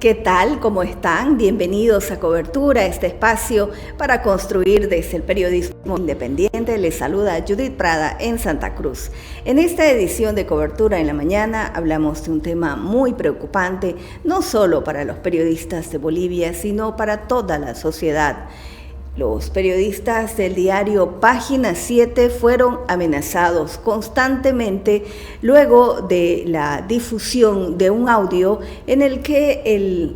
¿Qué tal? ¿Cómo están? Bienvenidos a Cobertura, este espacio para construir desde el periodismo independiente. Les saluda Judith Prada en Santa Cruz. En esta edición de Cobertura en la Mañana hablamos de un tema muy preocupante, no solo para los periodistas de Bolivia, sino para toda la sociedad. Los periodistas del diario Página 7 fueron amenazados constantemente luego de la difusión de un audio en el que el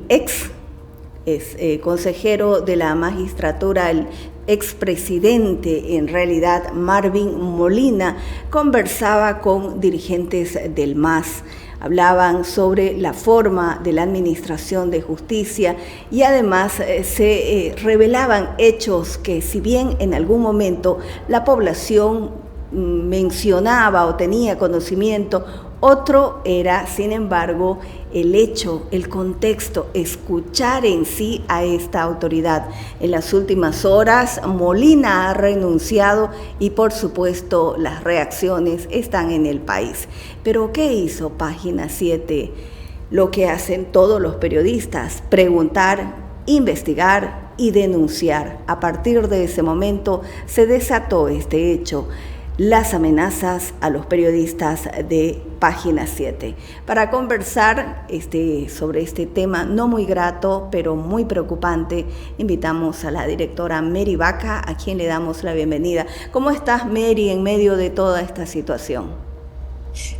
consejero de la magistratura, el expresidente en realidad Marvin Molina, conversaba con dirigentes del MAS. Hablaban sobre la forma de la administración de justicia y además se revelaban hechos que, si bien en algún momento la población mencionaba o tenía conocimiento, otro era, sin embargo, el hecho, el contexto, escuchar en sí a esta autoridad. En las últimas horas, Molina ha renunciado y, por supuesto, las reacciones están en el país. Pero, ¿qué hizo Página 7? Lo que hacen todos los periodistas: preguntar, investigar y denunciar. A partir de ese momento se desató este hecho: las amenazas a los periodistas de Página 7. Para conversar sobre este tema no muy grato, pero muy preocupante, invitamos a la directora Mary Vaca, a quien le damos la bienvenida. ¿Cómo estás, Mary, en medio de toda esta situación?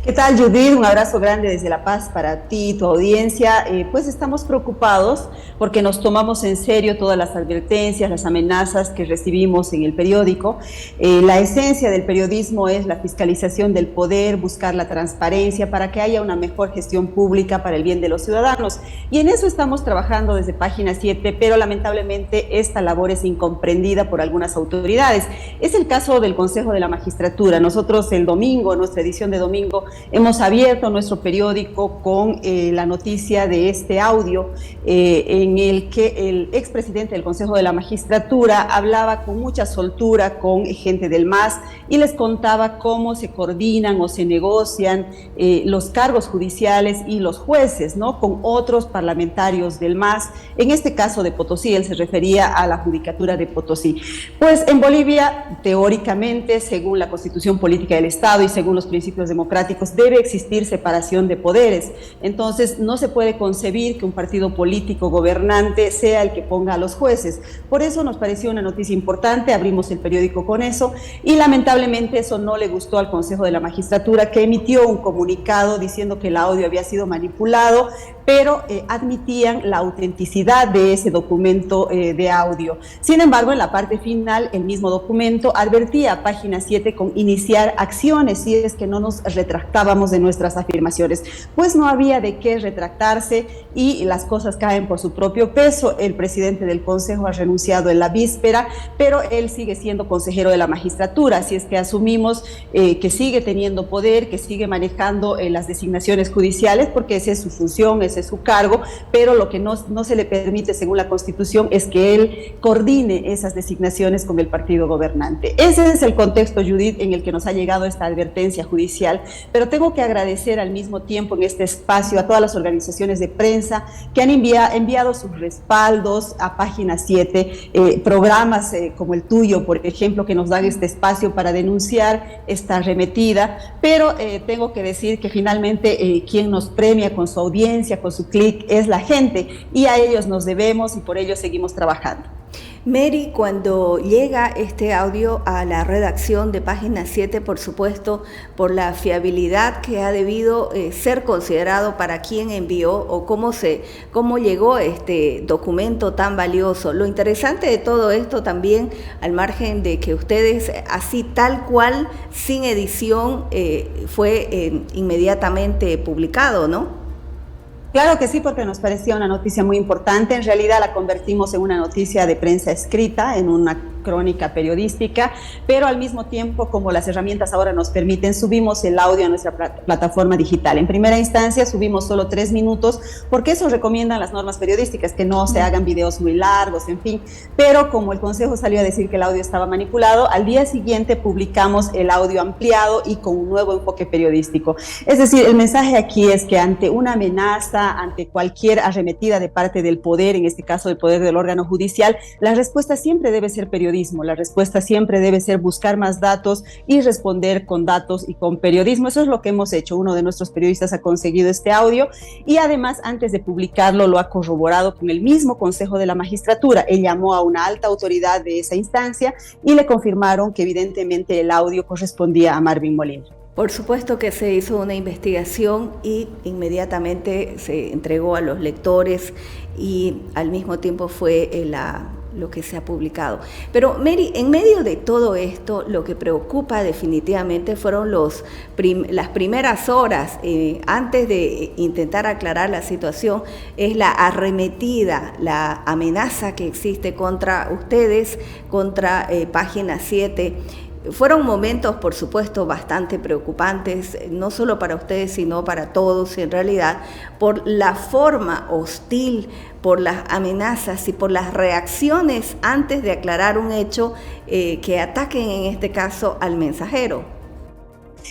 ¿Qué tal, Judith? Un abrazo grande desde La Paz para ti y tu audiencia. Pues estamos preocupados porque nos tomamos en serio todas las advertencias, las amenazas que recibimos en el periódico. La esencia del periodismo es la fiscalización del poder, buscar la transparencia para que haya una mejor gestión pública para el bien de los ciudadanos. Y en eso estamos trabajando desde Página 7, pero lamentablemente esta labor es incomprendida por algunas autoridades. Es el caso del Consejo de la Magistratura. Nosotros el domingo, en nuestra edición de domingo, hemos abierto nuestro periódico con la noticia de este audio en el que el expresidente del Consejo de la Magistratura hablaba con mucha soltura con gente del MAS y les contaba cómo se coordinan o se negocian los cargos judiciales y los jueces, ¿no?, con otros parlamentarios del MAS. En este caso de Potosí, él se refería a la Judicatura de Potosí. Pues en Bolivia, teóricamente, según la Constitución Política del Estado y según los principios democráticos, debe existir separación de poderes. Entonces, no se puede concebir que un partido político gobernante sea el que ponga a los jueces. Por eso nos pareció una noticia importante, abrimos el periódico con eso y lamentablemente eso no le gustó al Consejo de la Magistratura, que emitió un comunicado diciendo que el audio había sido manipulado, pero admitían la autenticidad de ese documento de audio. Sin embargo, en la parte final, el mismo documento advertía a Página 7 con iniciar acciones si es que no nos retractábamos de nuestras afirmaciones. Pues no había de qué retractarse y las cosas caen por su propio peso. El presidente del Consejo ha renunciado en la víspera, pero él sigue siendo consejero de la magistratura, así es que asumimos que sigue teniendo poder, que sigue manejando las designaciones judiciales, porque esa es su función, ese es su cargo, pero lo que no se le permite según la Constitución es que él coordine esas designaciones con el partido gobernante. Ese es el contexto, Judith, en el que nos ha llegado esta advertencia judicial, pero tengo que agradecer al mismo tiempo en este espacio a todas las organizaciones de prensa que han enviado sus respaldos a Página 7, programas como el tuyo, por ejemplo, que nos dan este espacio para denunciar esta arremetida, pero tengo que decir que finalmente quien nos premia con su audiencia, con su clic, es la gente, y a ellos nos debemos y por ello seguimos trabajando. Mary, cuando llega este audio a la redacción de Página 7, por supuesto, por la fiabilidad que ha debido ser considerado para quien envió o cómo llegó este documento tan valioso. Lo interesante de todo esto también, al margen de que ustedes, así tal cual, sin edición, fue inmediatamente publicado, ¿no? Claro que sí, porque nos parecía una noticia muy importante. En realidad la convertimos en una noticia de prensa escrita, en una crónica periodística, pero al mismo tiempo, como las herramientas ahora nos permiten, subimos el audio a nuestra plataforma digital. En primera instancia subimos solo 3 minutos, porque eso recomiendan las normas periodísticas, que no se hagan videos muy largos, en fin, pero como el Consejo salió a decir que el audio estaba manipulado, al día siguiente publicamos el audio ampliado y con un nuevo enfoque periodístico. Es decir, el mensaje aquí es que ante una amenaza, ante cualquier arremetida de parte del poder, en este caso del poder del órgano judicial, la respuesta siempre debe ser periodismo, la respuesta siempre debe ser buscar más datos y responder con datos y con periodismo. Eso es lo que hemos hecho. Uno de nuestros periodistas ha conseguido este audio y además antes de publicarlo lo ha corroborado con el mismo Consejo de la Magistratura. Él llamó a una alta autoridad de esa instancia y le confirmaron que evidentemente el audio correspondía a Marvin Molina. Por supuesto que se hizo una investigación y inmediatamente se entregó a los lectores y al mismo tiempo fue lo que se ha publicado. Pero Mary, en medio de todo esto, lo que preocupa definitivamente fueron las primeras horas, antes de intentar aclarar la situación, es la arremetida, la amenaza que existe contra ustedes, contra Página 7. Fueron momentos, por supuesto, bastante preocupantes, no solo para ustedes, sino para todos, en realidad, por la forma hostil, por las amenazas y por las reacciones antes de aclarar un hecho que ataquen, en este caso, al mensajero.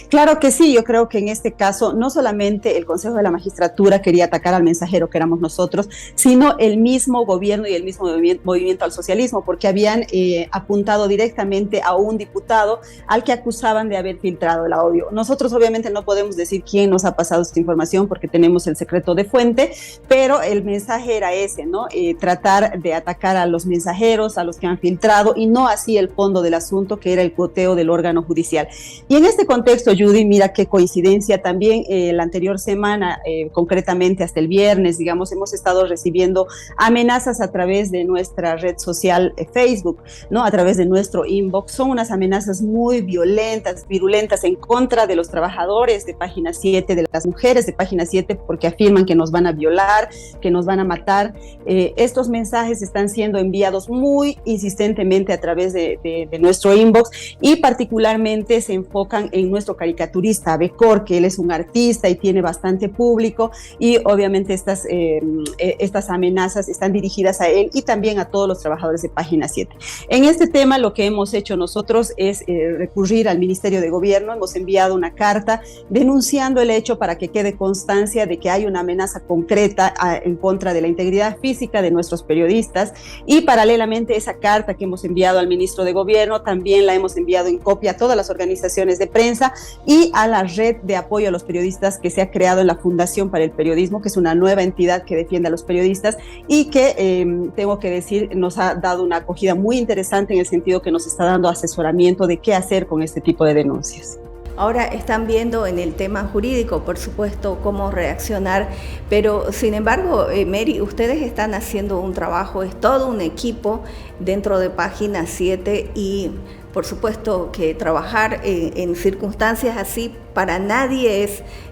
Claro que sí, yo creo que en este caso no solamente el Consejo de la Magistratura quería atacar al mensajero, que éramos nosotros, sino el mismo gobierno y el mismo movimiento al socialismo, porque habían apuntado directamente a un diputado al que acusaban de haber filtrado el audio. Nosotros obviamente no podemos decir quién nos ha pasado esta información porque tenemos el secreto de fuente, pero el mensaje era ese, ¿no? Tratar de atacar a los mensajeros, a los que han filtrado, y no así el fondo del asunto, que era el cuoteo del órgano judicial. Y en este contexto, Judy, mira qué coincidencia también, la anterior semana, concretamente hasta el viernes, digamos, hemos estado recibiendo amenazas a través de nuestra red social Facebook, ¿no? A través de nuestro inbox. Son unas amenazas muy violentas, virulentas en contra de los trabajadores de Página 7, de las mujeres de Página 7, porque afirman que nos van a violar, que nos van a matar. Estos mensajes están siendo enviados muy insistentemente a través de nuestro inbox y particularmente se enfocan en nuestro caricaturista Becor, que él es un artista y tiene bastante público, y obviamente estas amenazas están dirigidas a él y también a todos los trabajadores de Página 7. En este tema lo que hemos hecho nosotros es recurrir al Ministerio de Gobierno. Hemos enviado una carta denunciando el hecho para que quede constancia de que hay una amenaza concreta en contra de la integridad física de nuestros periodistas, y paralelamente esa carta que hemos enviado al Ministro de Gobierno también la hemos enviado en copia a todas las organizaciones de prensa y a la red de apoyo a los periodistas que se ha creado en la Fundación para el Periodismo, que es una nueva entidad que defiende a los periodistas y que, tengo que decir, nos ha dado una acogida muy interesante en el sentido que nos está dando asesoramiento de qué hacer con este tipo de denuncias. Ahora están viendo en el tema jurídico, por supuesto, cómo reaccionar, pero sin embargo, Mary, ustedes están haciendo un trabajo, es todo un equipo dentro de Página 7 y por supuesto que trabajar en circunstancias así para nadie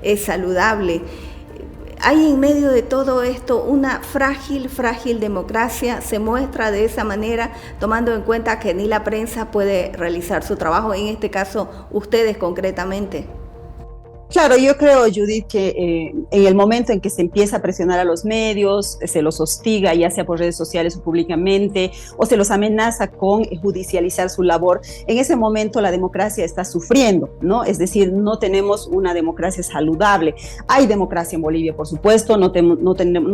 es saludable. Hay en medio de todo esto una frágil democracia, se muestra de esa manera, tomando en cuenta que ni la prensa puede realizar su trabajo, en este caso ustedes concretamente. Claro, yo creo, Judith, que en el momento en que se empieza a presionar a los medios, se los hostiga, ya sea por redes sociales o públicamente, o se los amenaza con judicializar su labor, en ese momento la democracia está sufriendo, ¿no? Es decir, no tenemos una democracia saludable. Hay democracia en Bolivia, por supuesto, no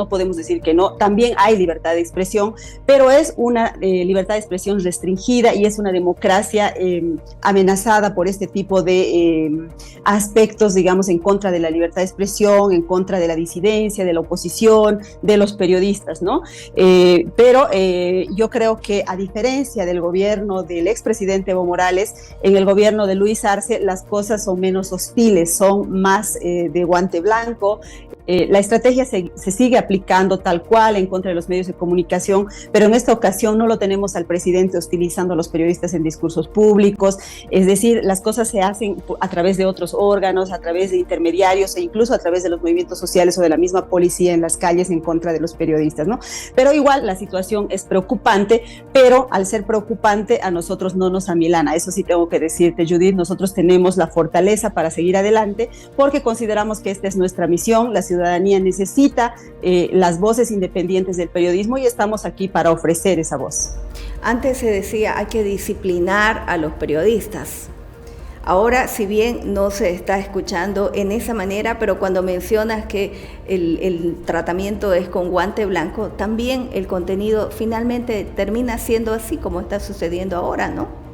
podemos decir que no. También hay libertad de expresión, pero es una libertad de expresión restringida y es una democracia amenazada por este tipo de aspectos, digamos, en contra de la libertad de expresión, en contra de la disidencia, de la oposición, de los periodistas, ¿no? Pero yo creo que a diferencia del gobierno del expresidente Evo Morales, en el gobierno de Luis Arce las cosas son menos hostiles, son más de guante blanco. La estrategia se sigue aplicando tal cual en contra de los medios de comunicación, pero en esta ocasión no lo tenemos al presidente hostilizando a los periodistas en discursos públicos, es decir, las cosas se hacen a través de otros órganos, a través de intermediarios e incluso a través de los movimientos sociales o de la misma policía en las calles en contra de los periodistas, ¿no? Pero igual la situación es preocupante, pero al ser preocupante a nosotros no nos amilana, eso sí tengo que decirte, Judith, nosotros tenemos la fortaleza para seguir adelante porque consideramos que esta es nuestra misión, la ciudadanía necesita las voces independientes del periodismo y estamos aquí para ofrecer esa voz. Antes se decía hay que disciplinar a los periodistas. Ahora, si bien no se está escuchando en esa manera, pero cuando mencionas que el tratamiento es con guante blanco, también el contenido finalmente termina siendo así como está sucediendo ahora, ¿no?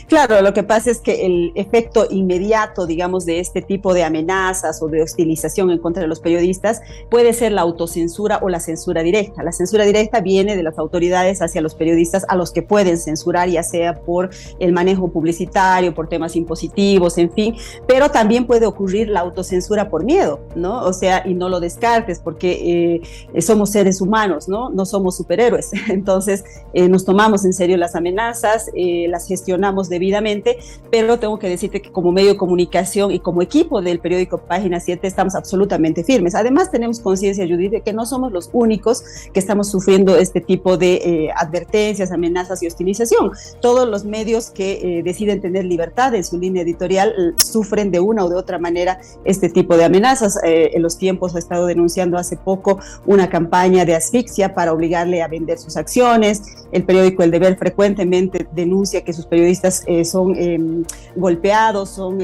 Claro, lo que pasa es que el efecto inmediato, digamos, de este tipo de amenazas o de hostilización en contra de los periodistas puede ser la autocensura o la censura directa. La censura directa viene de las autoridades hacia los periodistas a los que pueden censurar, ya sea por el manejo publicitario, por temas impositivos, en fin, pero también puede ocurrir la autocensura por miedo, ¿no? O sea, y no lo descartes porque somos seres humanos, ¿no? No somos superhéroes. Entonces, nos tomamos en serio las amenazas, las gestionamos debidamente, pero tengo que decirte que como medio de comunicación y como equipo del periódico Página 7 estamos absolutamente firmes. Además tenemos conciencia, Judith, de que no somos los únicos que estamos sufriendo este tipo de advertencias, amenazas y hostilización. Todos los medios que deciden tener libertad en su línea editorial sufren de una o de otra manera este tipo de amenazas. En los tiempos ha estado denunciando hace poco una campaña de asfixia para obligarle a vender sus acciones. El periódico El Deber frecuentemente denuncia que sus periodistas son golpeados, son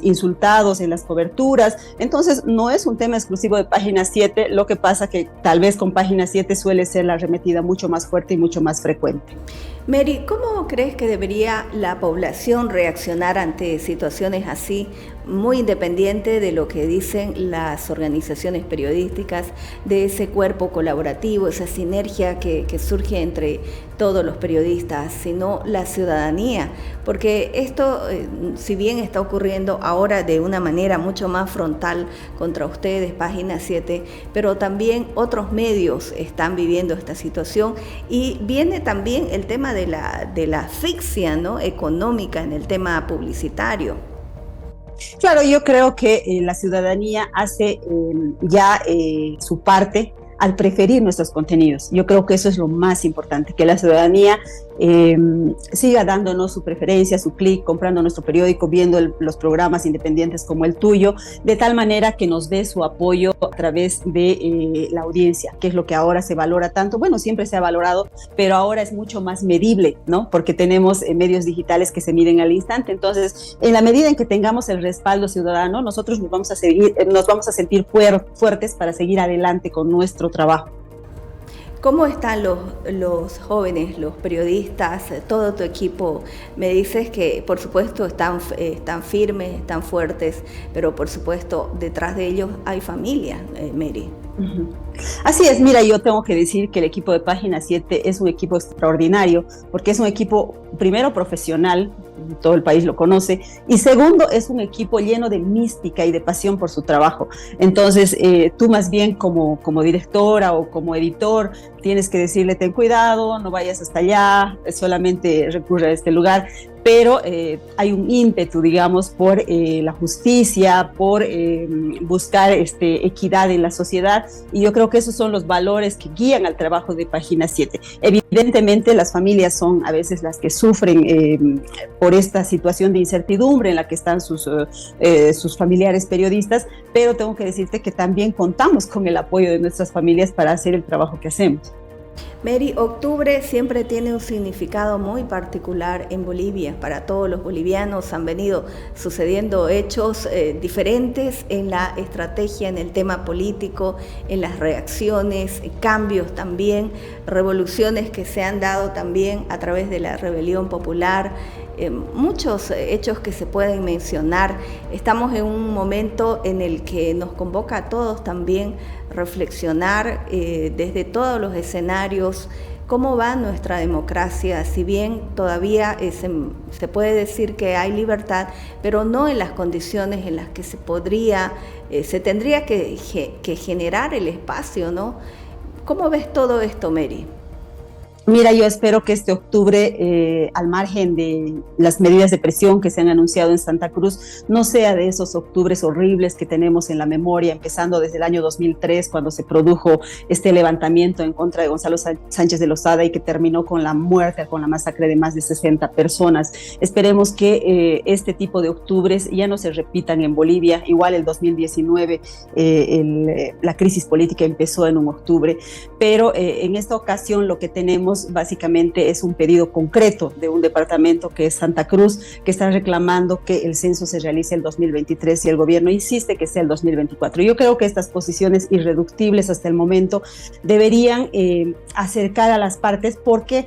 insultados en las coberturas. Entonces no es un tema exclusivo de Página 7, lo que pasa que tal vez con Página 7 suele ser la arremetida mucho más fuerte y mucho más frecuente. Mary, ¿cómo crees que debería la población reaccionar ante situaciones así, muy independiente de lo que dicen las organizaciones periodísticas, de ese cuerpo colaborativo, esa sinergia que surge entre todos los periodistas, sino la ciudadanía? Porque esto, si bien está ocurriendo ahora de una manera mucho más frontal contra ustedes, Página 7, pero también otros medios están viviendo esta situación y viene también el tema de la asfixia, ¿no?, económica en el tema publicitario. Claro, yo creo que la ciudadanía hace ya su parte al preferir nuestros contenidos. Yo creo que eso es lo más importante, que la ciudadanía siga dándonos su preferencia, su clic, comprando nuestro periódico, viendo los programas independientes como el tuyo, de tal manera que nos dé su apoyo a través de la audiencia, que es lo que ahora se valora tanto. Bueno, siempre se ha valorado, pero ahora es mucho más medible, ¿no? Porque tenemos medios digitales que se miden al instante. Entonces, en la medida en que tengamos el respaldo ciudadano, nosotros nos vamos a sentir fuertes para seguir adelante con nuestro trabajo. ¿Cómo están los jóvenes, los periodistas, todo tu equipo? Me dices que por supuesto están firmes, están fuertes, pero por supuesto detrás de ellos hay familia, Mary. Uh-huh. Así es, mira, yo tengo que decir que el equipo de Página 7 es un equipo extraordinario, porque es un equipo, primero, profesional, todo el país lo conoce, y segundo, es un equipo lleno de mística y de pasión por su trabajo. Entonces, tú más bien como directora o como editor, tienes que decirle, ten cuidado, no vayas hasta allá, solamente recurre a este lugar, pero hay un ímpetu, digamos, por la justicia, por buscar equidad en la sociedad, y yo creo que esos son los valores que guían al trabajo de Página 7. Evidentemente, las familias son a veces las que sufren por esta situación de incertidumbre en la que están sus familiares periodistas, pero tengo que decirte que también contamos con el apoyo de nuestras familias para hacer el trabajo que hacemos. Mary, octubre siempre tiene un significado muy particular en Bolivia. Para todos los bolivianos han venido sucediendo hechos diferentes en la estrategia, en el tema político, en las reacciones, cambios también, revoluciones que se han dado también a través de la rebelión popular. Muchos hechos que se pueden mencionar. Estamos en un momento en el que nos convoca a todos también reflexionar desde todos los escenarios ¿Cómo va nuestra democracia? Si bien todavía se puede decir que hay libertad, pero no en las condiciones en las que se tendría que generar el espacio, ¿no? ¿Cómo ves todo esto, Mary? Mira, yo espero que este octubre, al margen de las medidas de presión que se han anunciado en Santa Cruz, no sea de esos octubres horribles que tenemos en la memoria, empezando desde el año 2003, cuando se produjo este levantamiento en contra de Gonzalo Sánchez de Lozada y que terminó con la muerte, con la masacre de más de 60 personas. Esperemos que este tipo de octubres ya no se repitan en Bolivia. Igual el 2019, la crisis política empezó en un octubre, pero en esta ocasión lo que tenemos básicamente es un pedido concreto de un departamento que es Santa Cruz, que está reclamando que el censo se realice el 2023 y el gobierno insiste que sea el 2024. Yo creo que estas posiciones irreductibles hasta el momento deberían acercar a las partes porque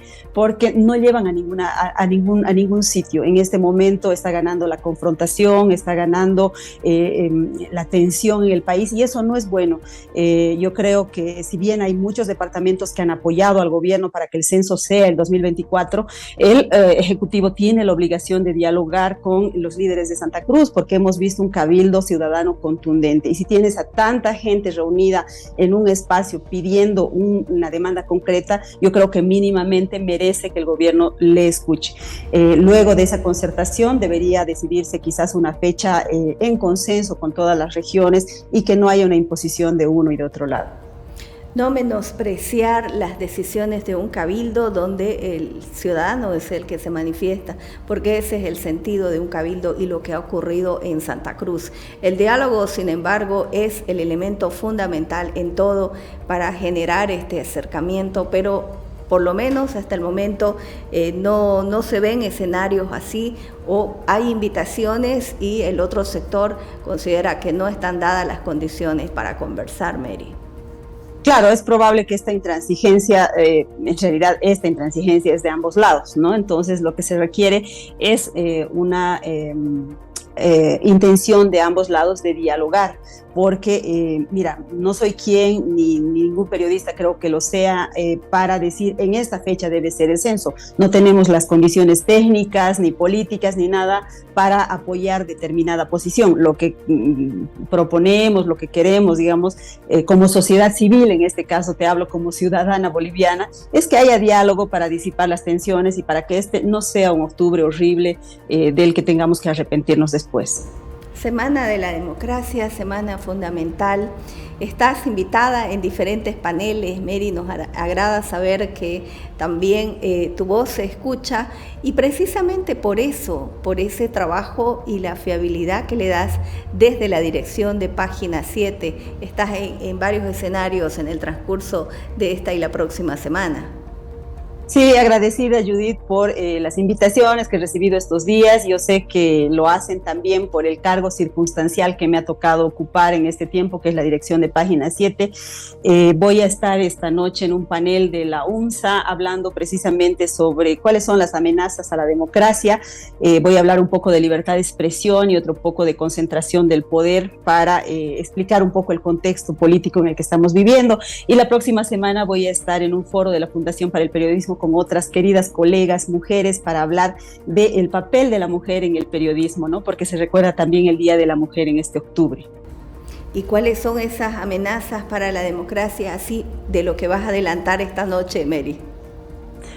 no llevan a ningún sitio. En este momento está ganando la confrontación, está ganando la tensión en el país y eso no es bueno. Yo creo que si bien hay muchos departamentos que han apoyado al gobierno para que el censo sea el 2024, el Ejecutivo tiene la obligación de dialogar con los líderes de Santa Cruz, porque hemos visto un cabildo ciudadano contundente. Y si tienes a tanta gente reunida en un espacio pidiendo una demanda concreta, yo creo que mínimamente merece que el gobierno le escuche. Luego de esa concertación debería decidirse quizás una fecha en consenso con todas las regiones y que no haya una imposición de uno y de otro lado. No menospreciar las decisiones de un cabildo donde el ciudadano es el que se manifiesta, porque ese es el sentido de un cabildo y lo que ha ocurrido en Santa Cruz. El diálogo, sin embargo, es el elemento fundamental en todo para generar este acercamiento, pero por lo menos hasta el momento no se ven escenarios así, o hay invitaciones y el otro sector considera que no están dadas las condiciones para conversar, Mary. Claro, es probable que esta intransigencia, en realidad esta intransigencia es de ambos lados, ¿no? Entonces lo que se requiere es una intención de ambos lados de dialogar, porque mira, no soy quien ni ningún periodista creo que lo sea para decir en esta fecha debe ser el censo. No tenemos las condiciones técnicas, ni políticas, ni nada para apoyar determinada posición. Lo que proponemos, lo que queremos, digamos, como sociedad civil, en este caso te hablo como ciudadana boliviana, es que haya diálogo para disipar las tensiones y para que este no sea un octubre horrible del que tengamos que arrepentirnos después. Semana de la Democracia, semana fundamental. Estás invitada en diferentes paneles, Mary, nos agrada saber que también tu voz se escucha y precisamente por eso, por ese trabajo y la fiabilidad que le das desde la dirección de Página 7, estás en varios escenarios en el transcurso de esta y la próxima semana. Sí, agradecida Judith por las invitaciones que he recibido estos días. Yo sé que lo hacen también por el cargo circunstancial que me ha tocado ocupar en este tiempo, que es la dirección de Página 7. Voy a estar esta noche en un panel de la UNSA hablando precisamente sobre cuáles son las amenazas a la democracia. Voy a hablar un poco de libertad de expresión y otro poco de concentración del poder para explicar un poco el contexto político en el que estamos viviendo. Y la próxima semana voy a estar en un foro de la Fundación para el Periodismo con otras queridas colegas mujeres para hablar del papel de la mujer en el periodismo, ¿no? Porque se recuerda también el Día de la Mujer en este octubre. ¿Y cuáles son esas amenazas para la democracia, así de lo que vas a adelantar esta noche, Mary?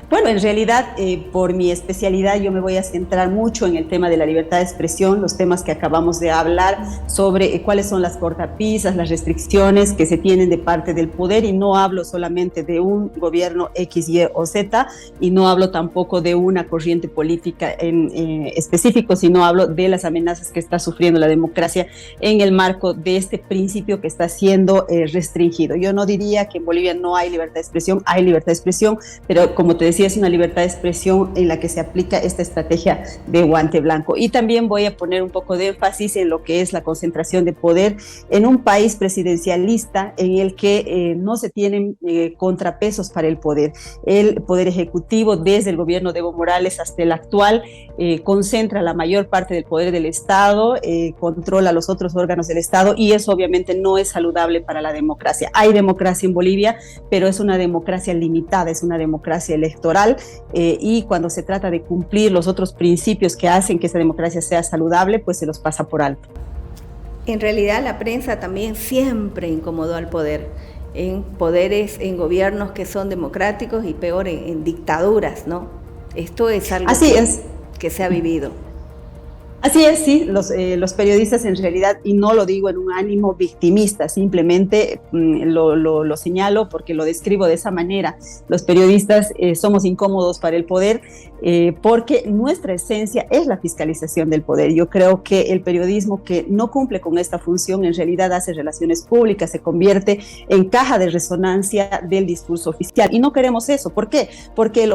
Bueno, en realidad, por mi especialidad, yo me voy a centrar mucho en el tema de la libertad de expresión, los temas que acabamos de hablar sobre cuáles son las cortapisas, las restricciones que se tienen de parte del poder, y no hablo solamente de un gobierno X, Y o Z, y no hablo tampoco de una corriente política en específico, sino hablo de las amenazas que está sufriendo la democracia en el marco de este principio que está siendo restringido. Yo no diría que en Bolivia no hay libertad de expresión, hay libertad de expresión, pero como te decía, decía, es una libertad de expresión en la que se aplica esta estrategia de guante blanco. Y también voy a poner un poco de énfasis en lo que es la concentración de poder en un país presidencialista en el que no se tienen contrapesos para el poder. El poder ejecutivo, desde el gobierno de Evo Morales hasta el actual, concentra la mayor parte del poder del Estado, controla los otros órganos del Estado, y eso obviamente no es saludable para la democracia. Hay democracia en Bolivia, pero es una democracia limitada, es una democracia electoral, y cuando se trata de cumplir los otros principios que hacen que esa democracia sea saludable, pues se los pasa por alto. En realidad la prensa también siempre incomodó al poder, en poderes, en gobiernos que son democráticos y peor en dictaduras, ¿no? Esto es algo que se ha vivido. Así es, sí, los periodistas en realidad, y no lo digo en un ánimo victimista, simplemente lo señalo porque lo describo de esa manera. Los periodistas somos incómodos para el poder porque nuestra esencia es la fiscalización del poder. Yo creo que el periodismo que no cumple con esta función en realidad hace relaciones públicas, se convierte en caja de resonancia del discurso oficial, y no queremos eso. ¿Por qué? Porque el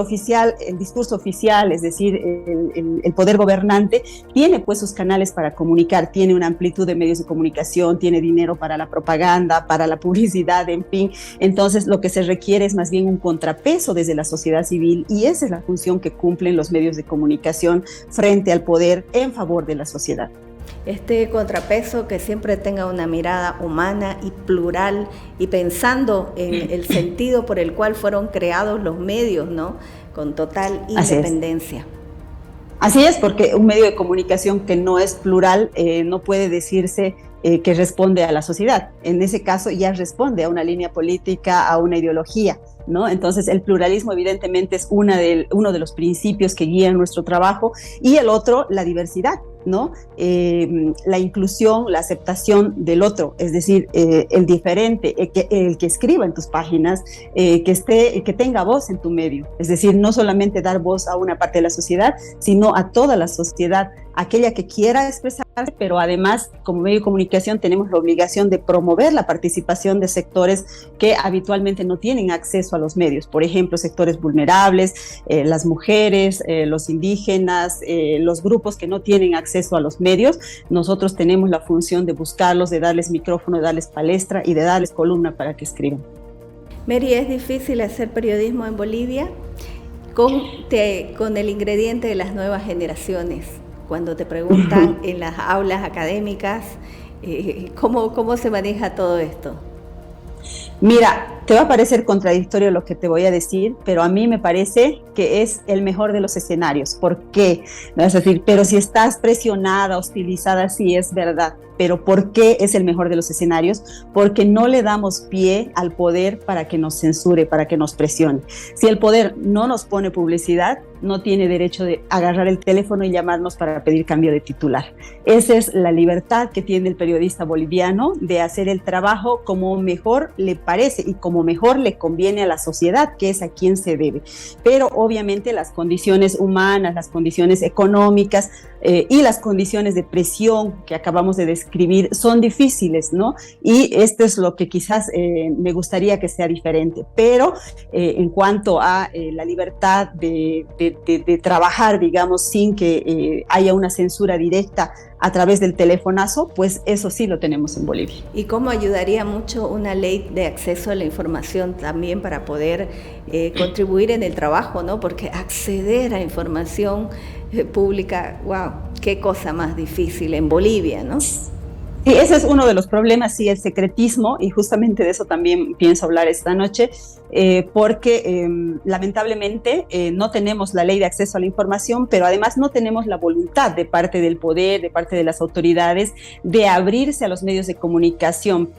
discurso oficial, es decir, el poder gobernante, tiene pues sus canales para comunicar, tiene una amplitud de medios de comunicación, tiene dinero para la propaganda, para la publicidad, en fin. Entonces lo que se requiere es más bien un contrapeso desde la sociedad civil, y esa es la función que cumplen los medios de comunicación frente al poder en favor de la sociedad. Este contrapeso que siempre tenga una mirada humana y plural, y pensando en el sentido por el cual fueron creados los medios, ¿no? Con total independencia. Así es, porque un medio de comunicación que no es plural no puede decirse que responde a la sociedad. En ese caso ya responde a una línea política, a una ideología, ¿no? Entonces el pluralismo evidentemente es uno de los principios que guían nuestro trabajo, y el otro, la diversidad, ¿no? La inclusión, la aceptación del otro, es decir, el diferente, el que escriba en tus páginas, que tenga voz en tu medio, es decir, no solamente dar voz a una parte de la sociedad, sino a toda la sociedad, aquella que quiera expresarse, pero además como medio de comunicación tenemos la obligación de promover la participación de sectores que habitualmente no tienen acceso a los medios, por ejemplo, sectores vulnerables, las mujeres, los indígenas, los grupos que no tienen acceso a los medios. Nosotros tenemos la función de buscarlos, de darles micrófono, de darles palestra y de darles columna para que escriban. Mary, ¿es difícil hacer periodismo en Bolivia con el ingrediente de las nuevas generaciones? Cuando te preguntan en las aulas académicas, ¿cómo se maneja todo esto? Mira, te va a parecer contradictorio lo que te voy a decir, pero a mí me parece que es el mejor de los escenarios. ¿Por qué? Me vas a decir, pero si estás presionada, hostilizada, sí es verdad. Pero ¿por qué es el mejor de los escenarios? Porque no le damos pie al poder para que nos censure, para que nos presione. Si el poder no nos pone publicidad, no tiene derecho de agarrar el teléfono y llamarnos para pedir cambio de titular. Esa es la libertad que tiene el periodista boliviano de hacer el trabajo como mejor le parece y como mejor le conviene a la sociedad, que es a quien se debe. Pero obviamente las condiciones humanas, las condiciones económicas y las condiciones de presión que acabamos de describir son difíciles, ¿no? Y esto es lo que quizás me gustaría que sea diferente. Pero en cuanto a la libertad de trabajar, digamos, sin que haya una censura directa a través del telefonazo, pues eso sí lo tenemos en Bolivia. ¿Y cómo ayudaría mucho una ley de acceso a la información también para poder contribuir en el trabajo, ¿no? Porque acceder a información pública, wow, qué cosa más difícil en Bolivia, ¿no? Sí, ese es uno de los problemas, sí, el secretismo, y justamente de eso también pienso hablar esta noche, porque lamentablemente no tenemos la ley de acceso a la información, pero además no tenemos la voluntad de parte del poder, de parte de las autoridades, de abrirse a los medios de comunicación,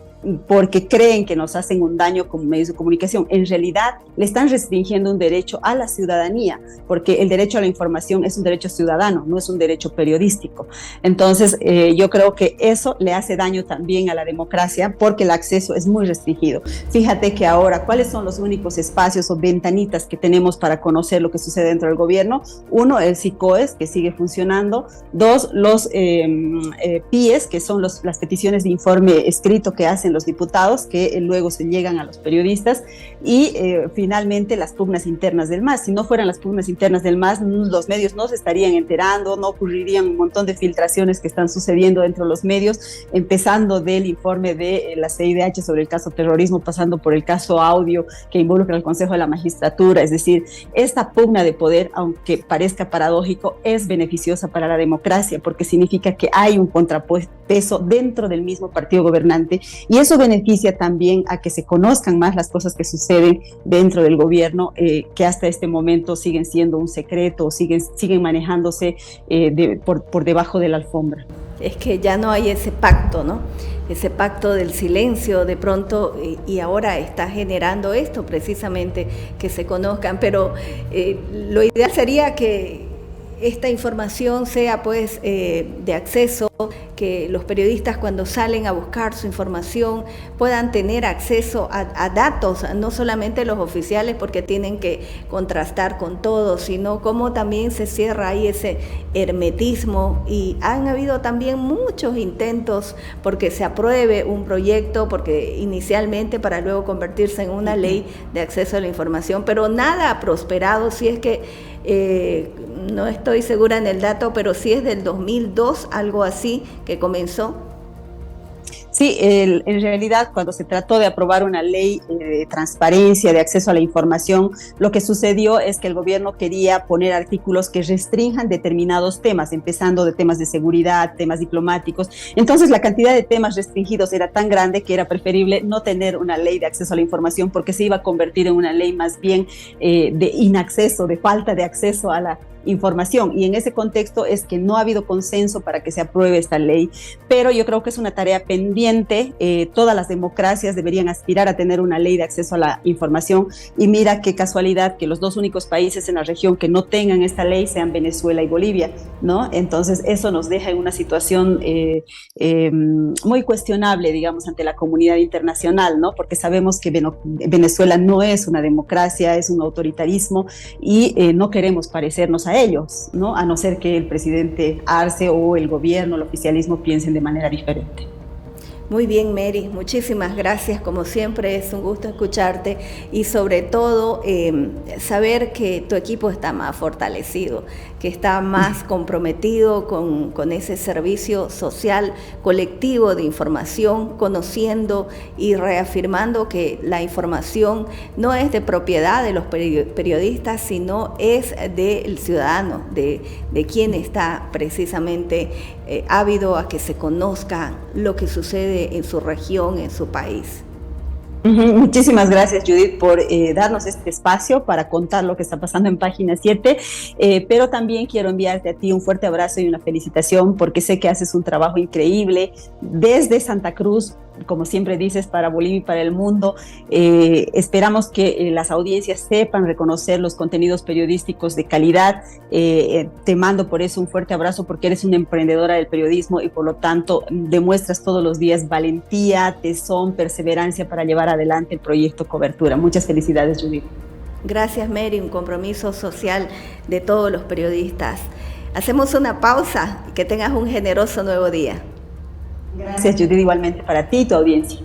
porque creen que nos hacen un daño como medios de comunicación. En realidad le están restringiendo un derecho a la ciudadanía, porque el derecho a la información es un derecho ciudadano, no es un derecho periodístico. Entonces yo creo que eso le hace daño también a la democracia, porque el acceso es muy restringido. Fíjate que ahora, ¿cuáles son los únicos espacios o ventanitas que tenemos para conocer lo que sucede dentro del gobierno? Uno, el SICOES, que sigue funcionando. Dos, los PIEs, que son las peticiones de informe escrito que hacen hacen los diputados, que luego se llegan a los periodistas, y finalmente las pugnas internas del MAS. Si no fueran las pugnas internas del MAS, los medios no se estarían enterando, no ocurrirían un montón de filtraciones que están sucediendo dentro de los medios, empezando del informe de la CIDH sobre el caso terrorismo, pasando por el caso audio que involucra al Consejo de la Magistratura. Es decir, esta pugna de poder, aunque parezca paradójico, es beneficiosa para la democracia, porque significa que hay un contrapeso dentro del mismo partido gobernante, y eso beneficia también a que se conozcan más las cosas que suceden dentro del gobierno, que hasta este momento siguen siendo un secreto, siguen manejándose por debajo de la alfombra. Es que ya no hay ese pacto, ¿no? Ese pacto del silencio de pronto, y ahora está generando esto precisamente, que se conozcan, pero lo ideal sería que esta información sea pues de acceso, que los periodistas cuando salen a buscar su información puedan tener acceso a datos, no solamente los oficiales porque tienen que contrastar con todo, sino cómo también se cierra ahí ese hermetismo. Y han habido también muchos intentos porque se apruebe un proyecto, porque inicialmente para luego convertirse en una ley de acceso a la información, pero nada ha prosperado. Si es que no estoy segura en el dato, pero sí es del 2002, algo así, que comenzó. Sí, en realidad cuando se trató de aprobar una ley de transparencia, de acceso a la información, lo que sucedió es que el gobierno quería poner artículos que restrinjan determinados temas, empezando de temas de seguridad, temas diplomáticos. Entonces la cantidad de temas restringidos era tan grande que era preferible no tener una ley de acceso a la información, porque se iba a convertir en una ley más bien de inacceso, de falta de acceso a la información, y en ese contexto es que no ha habido consenso para que se apruebe esta ley, pero yo creo que es una tarea pendiente. Todas las democracias deberían aspirar a tener una ley de acceso a la información, y mira qué casualidad que los dos únicos países en la región que no tengan esta ley sean Venezuela y Bolivia, ¿no? Entonces eso nos deja en una situación muy cuestionable, digamos, ante la comunidad internacional, ¿no? Porque sabemos que Venezuela no es una democracia, es un autoritarismo, y no queremos parecernos a ellos, ¿no? A no ser que el presidente Arce o el gobierno, el oficialismo piensen de manera diferente. Muy bien, Mary, muchísimas gracias. Como siempre es un gusto escucharte, y sobre todo saber que tu equipo está más fortalecido, que está más comprometido con ese servicio social colectivo de información, conociendo y reafirmando que la información no es de propiedad de los periodistas, sino es del ciudadano, de quien está precisamente ávido a que se conozca lo que sucede en su región, en su país. Muchísimas gracias, Judith, por darnos este espacio para contar lo que está pasando en Página 7, pero también quiero enviarte a ti un fuerte abrazo y una felicitación, porque sé que haces un trabajo increíble desde Santa Cruz, como siempre dices, para Bolivia y para el mundo. Esperamos que las audiencias sepan reconocer los contenidos periodísticos de calidad. Te mando por eso un fuerte abrazo, porque eres una emprendedora del periodismo y por lo tanto demuestras todos los días valentía, tesón, perseverancia para llevar adelante el proyecto Cobertura. Muchas felicidades, Judith. Gracias, Mary, un compromiso social de todos los periodistas. Hacemos una pausa y que tengas un generoso nuevo día. Gracias, Judith, igualmente para ti y tu audiencia.